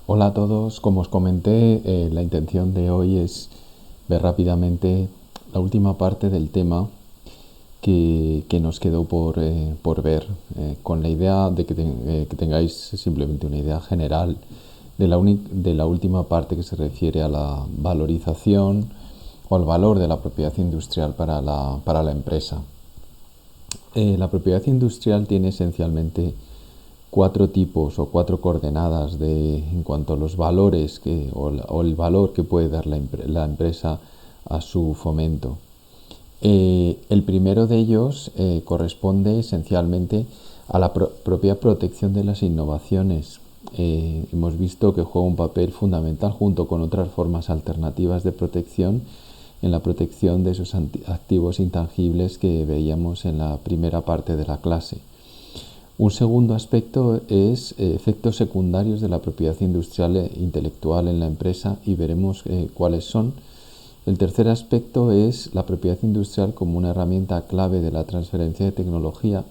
Hola a todos, como os comenté, la intención de hoy es ver rápidamente la última parte del tema que nos quedó por ver, con la idea de que tengáis simplemente una idea general de la última parte que se refiere a la valorización o al valor de la propiedad industrial para la empresa. La propiedad industrial tiene esencialmente cuatro tipos o cuatro coordenadas en cuanto a los valores o el valor que puede dar la empresa a su fomento. El primero de ellos corresponde esencialmente a la propia protección de las innovaciones. Hemos visto que juega un papel fundamental junto con otras formas alternativas de protección en la protección de esos activos intangibles que veíamos en la primera parte de la clase. Un segundo aspecto es efectos secundarios de la propiedad industrial e intelectual en la empresa y veremos cuáles son. El tercer aspecto es la propiedad industrial como una herramienta clave de la transferencia de tecnología,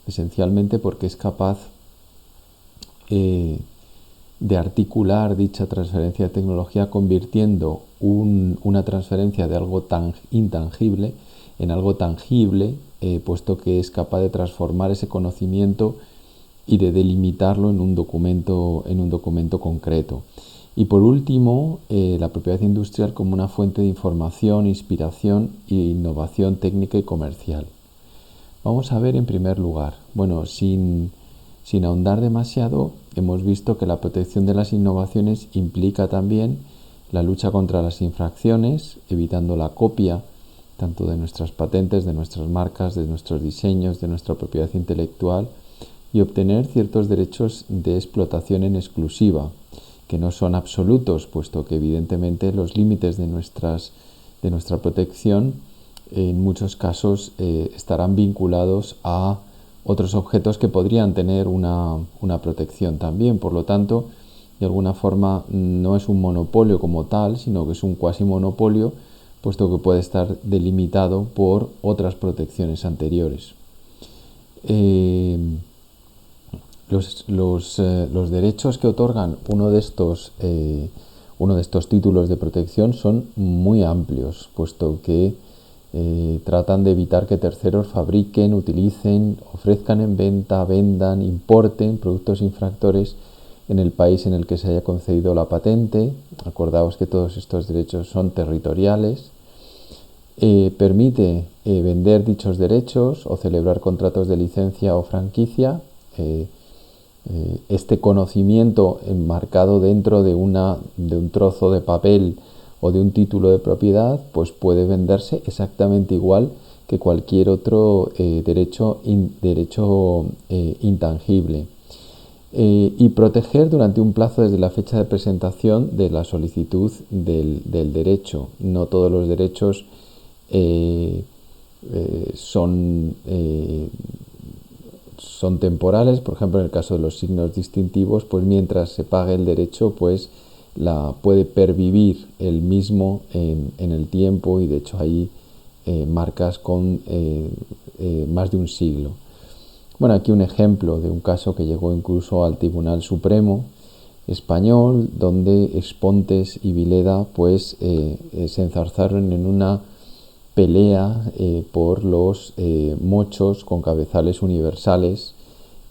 esencialmente porque es capaz de articular dicha transferencia de tecnología convirtiendo una transferencia de algo tan intangible en algo tangible, puesto que es capaz de transformar ese conocimiento y de delimitarlo en un documento concreto. Y por último, la propiedad industrial como una fuente de información, inspiración e innovación técnica y comercial. Vamos a ver en primer lugar, sin ahondar demasiado, hemos visto que la protección de las innovaciones implica también la lucha contra las infracciones, evitando la copia tanto de nuestras patentes, de nuestras marcas, de nuestros diseños, de nuestra propiedad intelectual y obtener ciertos derechos de explotación en exclusiva, que no son absolutos, puesto que evidentemente los límites de nuestra protección en muchos casos estarán vinculados a otros objetos que podrían tener una protección también. Por lo tanto, de alguna forma no es un monopolio como tal, sino que es un cuasi monopolio, puesto que puede estar delimitado por otras protecciones anteriores. Los derechos que otorgan uno de estos títulos de protección son muy amplios, puesto que tratan de evitar que terceros fabriquen, utilicen, ofrezcan en venta, vendan, importen productos infractores en el país en el que se haya concedido la patente. Acordaos que todos estos derechos son territoriales. Permite vender dichos derechos o celebrar contratos de licencia o franquicia. Este conocimiento enmarcado dentro de un trozo de papel o de un título de propiedad, pues puede venderse exactamente igual que cualquier otro derecho intangible. Y proteger durante un plazo desde la fecha de presentación de la solicitud del derecho. No todos los derechos son temporales. Por ejemplo, en el caso de los signos distintivos, pues mientras se pague el derecho, pues puede pervivir el mismo en el tiempo, y de hecho hay marcas con más de un siglo. Bueno, aquí un ejemplo de un caso que llegó incluso al Tribunal Supremo español, donde Expontes y Vileda pues se enzarzaron en una pelea por los mochos con cabezales universales,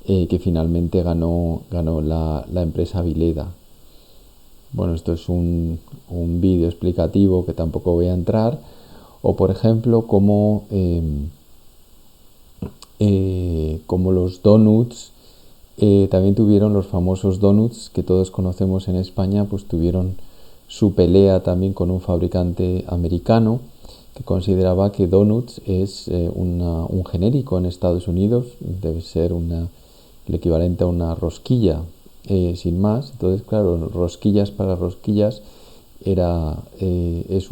que finalmente ganó la empresa Vileda. Bueno, esto es un vídeo explicativo que tampoco voy a entrar. O por ejemplo, como los donuts, también tuvieron los famosos donuts que todos conocemos en España, pues tuvieron su pelea también con un fabricante americano que consideraba que donuts es un genérico en Estados Unidos, debe ser el equivalente a una rosquilla, sin más. Entonces, claro, rosquillas para rosquillas es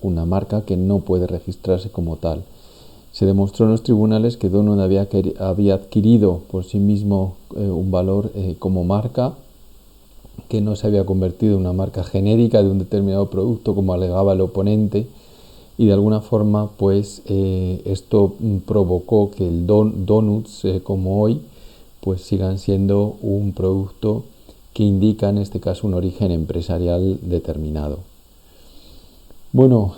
una marca que no puede registrarse como tal. Se demostró en los tribunales que Donut había adquirido por sí mismo un valor como marca, que no se había convertido en una marca genérica de un determinado producto como alegaba el oponente, y de alguna forma pues esto provocó que el donuts como hoy pues sigan siendo un producto que indica en este caso un origen empresarial determinado. Bueno,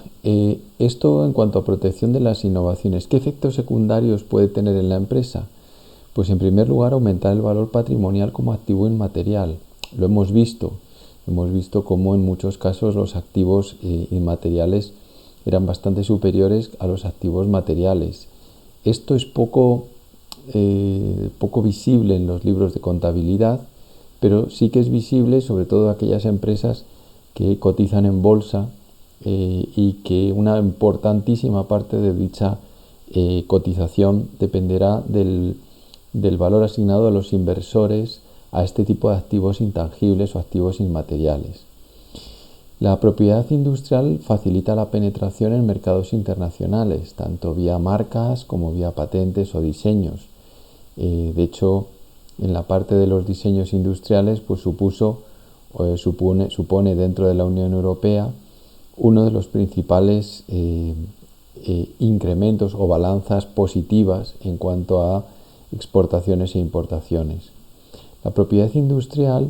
esto en cuanto a protección de las innovaciones, ¿qué efectos secundarios puede tener en la empresa? Pues en primer lugar aumentar el valor patrimonial como activo inmaterial. Lo hemos visto cómo en muchos casos los activos inmateriales eran bastante superiores a los activos materiales. Esto es poco visible en los libros de contabilidad, pero sí que es visible sobre todo aquellas empresas que cotizan en bolsa y que una importantísima parte de dicha cotización dependerá del valor asignado a los inversores a este tipo de activos intangibles o activos inmateriales. La propiedad industrial facilita la penetración en mercados internacionales, tanto vía marcas como vía patentes o diseños. De hecho, en la parte de los diseños industriales, pues supone dentro de la Unión Europea uno de los principales incrementos o balanzas positivas en cuanto a exportaciones e importaciones. La propiedad industrial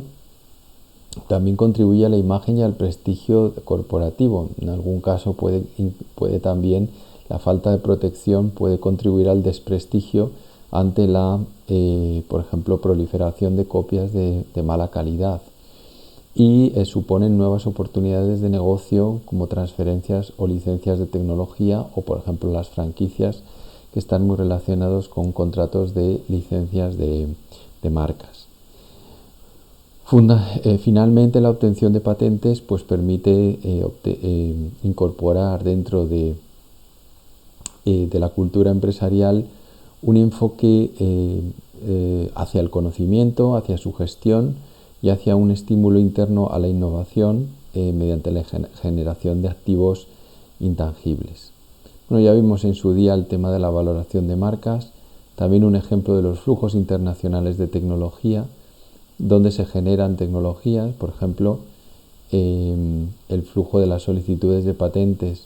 también contribuye a la imagen y al prestigio corporativo. En algún caso puede también la falta de protección puede contribuir al desprestigio ante la, por ejemplo, proliferación de copias de mala calidad. Y suponen nuevas oportunidades de negocio como transferencias o licencias de tecnología o, por ejemplo, las franquicias que están muy relacionados con contratos de licencias de marcas. Finalmente, la obtención de patentes pues permite incorporar dentro de la cultura empresarial un enfoque hacia el conocimiento, hacia su gestión y hacia un estímulo interno a la innovación mediante la generación de activos intangibles. Bueno, ya vimos en su día el tema de la valoración de marcas, también un ejemplo de los flujos internacionales de tecnología, donde se generan tecnologías, por ejemplo, el flujo de las solicitudes de patentes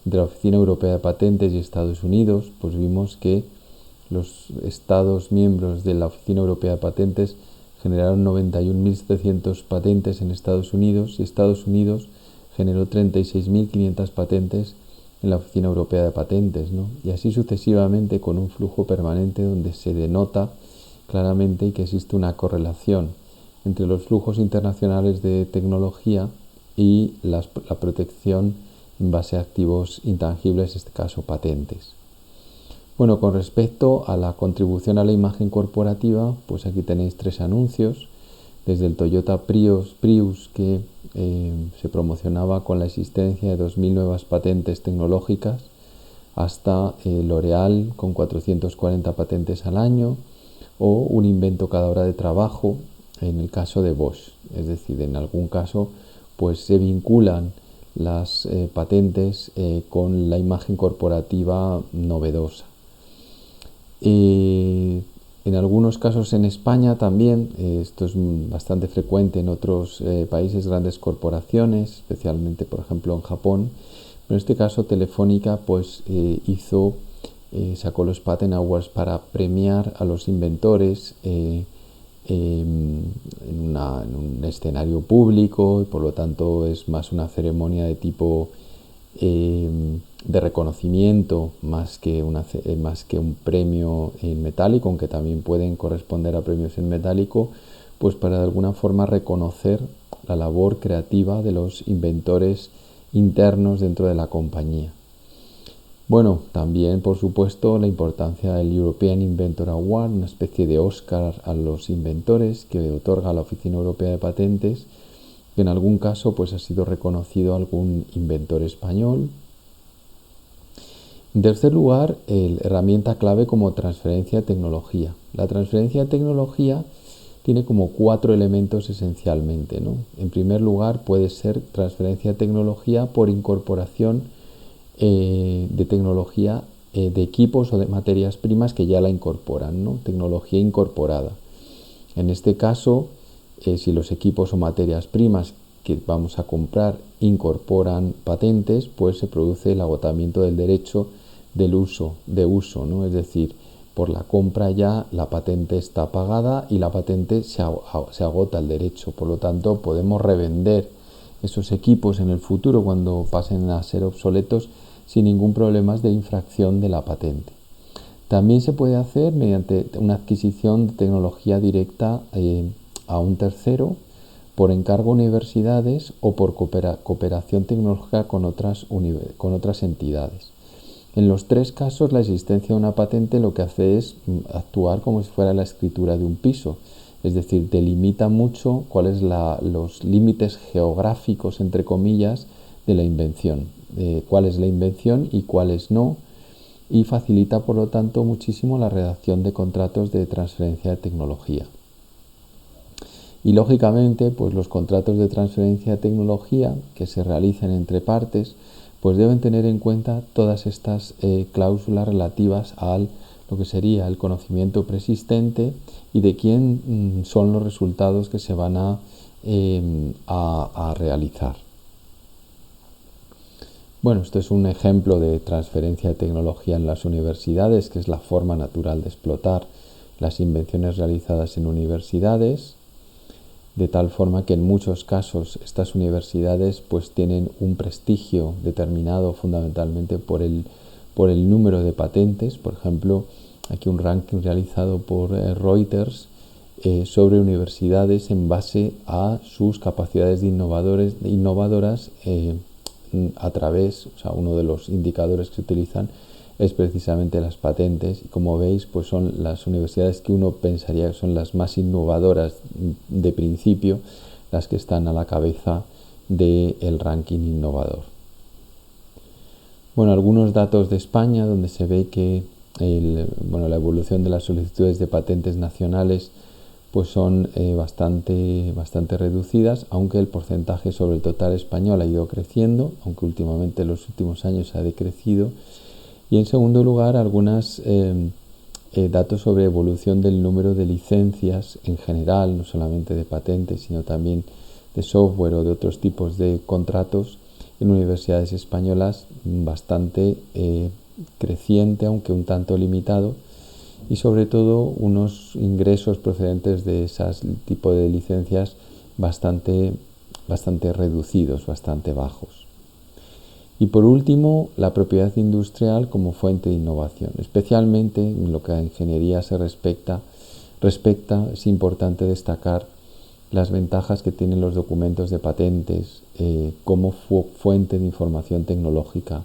de la Oficina Europea de Patentes y Estados Unidos, pues vimos que los Estados miembros de la Oficina Europea de Patentes generaron 91.700 patentes en Estados Unidos y Estados Unidos generó 36.500 patentes en la Oficina Europea de Patentes, ¿no? Y así sucesivamente con un flujo permanente donde se denota claramente que existe una correlación entre los flujos internacionales de tecnología y la protección en base a activos intangibles, en este caso patentes. Bueno, con respecto a la contribución a la imagen corporativa, pues aquí tenéis 3 anuncios, desde el Toyota Prius que se promocionaba con la existencia de 2.000 nuevas patentes tecnológicas, hasta L'Oréal con 440 patentes al año, o un invento cada hora de trabajo en el caso de Bosch. Es decir, en algún caso pues se vinculan las patentes con la imagen corporativa novedosa. En algunos casos en España también, esto es bastante frecuente en otros países, grandes corporaciones, especialmente por ejemplo en Japón, pero en este caso Telefónica pues sacó los Patent Awards para premiar a los inventores en un escenario público, y por lo tanto es más una ceremonia de tipo de reconocimiento más que un premio en metálico, aunque también pueden corresponder a premios en metálico, pues para de alguna forma reconocer la labor creativa de los inventores internos dentro de la compañía. Bueno, también por supuesto la importancia del European Inventor Award, una especie de Oscar a los inventores que otorga la Oficina Europea de Patentes, que en algún caso pues ha sido reconocido algún inventor español. En tercer lugar, herramienta clave como transferencia de tecnología. La transferencia de tecnología tiene como 4 elementos esencialmente, ¿no? En primer lugar, puede ser transferencia de tecnología por incorporación de tecnología de equipos o de materias primas que ya la incorporan, ¿no? Tecnología incorporada. En este caso, si los equipos o materias primas que vamos a comprar incorporan patentes, pues se produce el agotamiento del derecho de uso, ¿no? Es decir, por la compra ya la patente está pagada y la patente se agota el derecho. Por lo tanto, podemos revender esos equipos en el futuro cuando pasen a ser obsoletos sin ningún problema de infracción de la patente. También se puede hacer mediante una adquisición de tecnología directa a un tercero por encargo a universidades o por cooperación tecnológica con otras entidades. En los tres casos, la existencia de una patente lo que hace es actuar como si fuera la escritura de un piso, es decir, delimita mucho cuáles los límites geográficos, entre comillas, de la invención, cuál es la invención y cuáles no, y facilita, por lo tanto, muchísimo la redacción de contratos de transferencia de tecnología. Y lógicamente, pues los contratos de transferencia de tecnología que se realicen entre partes, pues deben tener en cuenta todas estas cláusulas relativas a lo que sería el conocimiento preexistente y de quién son los resultados que se van a realizar. Bueno, esto es un ejemplo de transferencia de tecnología en las universidades, que es la forma natural de explotar las invenciones realizadas en universidades, de tal forma que en muchos casos estas universidades pues tienen un prestigio determinado fundamentalmente por el número de patentes. Por ejemplo, aquí un ranking realizado por Reuters sobre universidades en base a sus capacidades innovadoras a través, o sea, uno de los indicadores que se utilizan es precisamente las patentes, y como veis, pues son las universidades que uno pensaría que son las más innovadoras de principio, las que están a la cabeza del ranking innovador. Bueno, algunos datos de España, donde se ve que la evolución de las solicitudes de patentes nacionales pues son bastante reducidas, aunque el porcentaje sobre el total español ha ido creciendo, aunque últimamente en los últimos años ha decrecido. Y en segundo lugar, algunos datos sobre evolución del número de licencias en general, no solamente de patentes, sino también de software o de otros tipos de contratos en universidades españolas, bastante creciente, aunque un tanto limitado, y sobre todo unos ingresos procedentes de ese tipo de licencias bastante reducidos, bastante bajos. Y por último, la propiedad industrial como fuente de innovación. Especialmente en lo que a ingeniería se respecta, es importante destacar las ventajas que tienen los documentos de patentes como fuente de información tecnológica,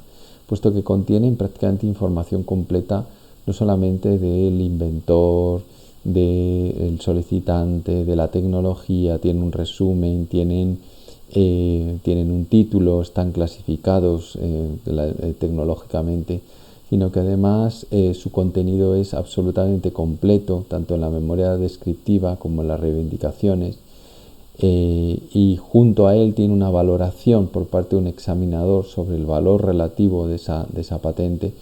puesto que contienen prácticamente información completa, no solamente del inventor, del solicitante, de la tecnología, tienen un resumen, tienen un título, están clasificados tecnológicamente, sino que además su contenido es absolutamente completo, tanto en la memoria descriptiva como en las reivindicaciones, y junto a él tiene una valoración por parte de un examinador sobre el valor relativo de esa patente,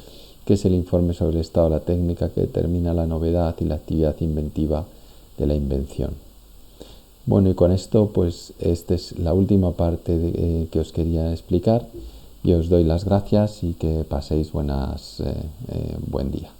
que es el informe sobre el estado de la técnica, que determina la novedad y la actividad inventiva de la invención. Bueno, y con esto pues esta es la última parte que os quería explicar. Yo os doy las gracias y que paséis buen día.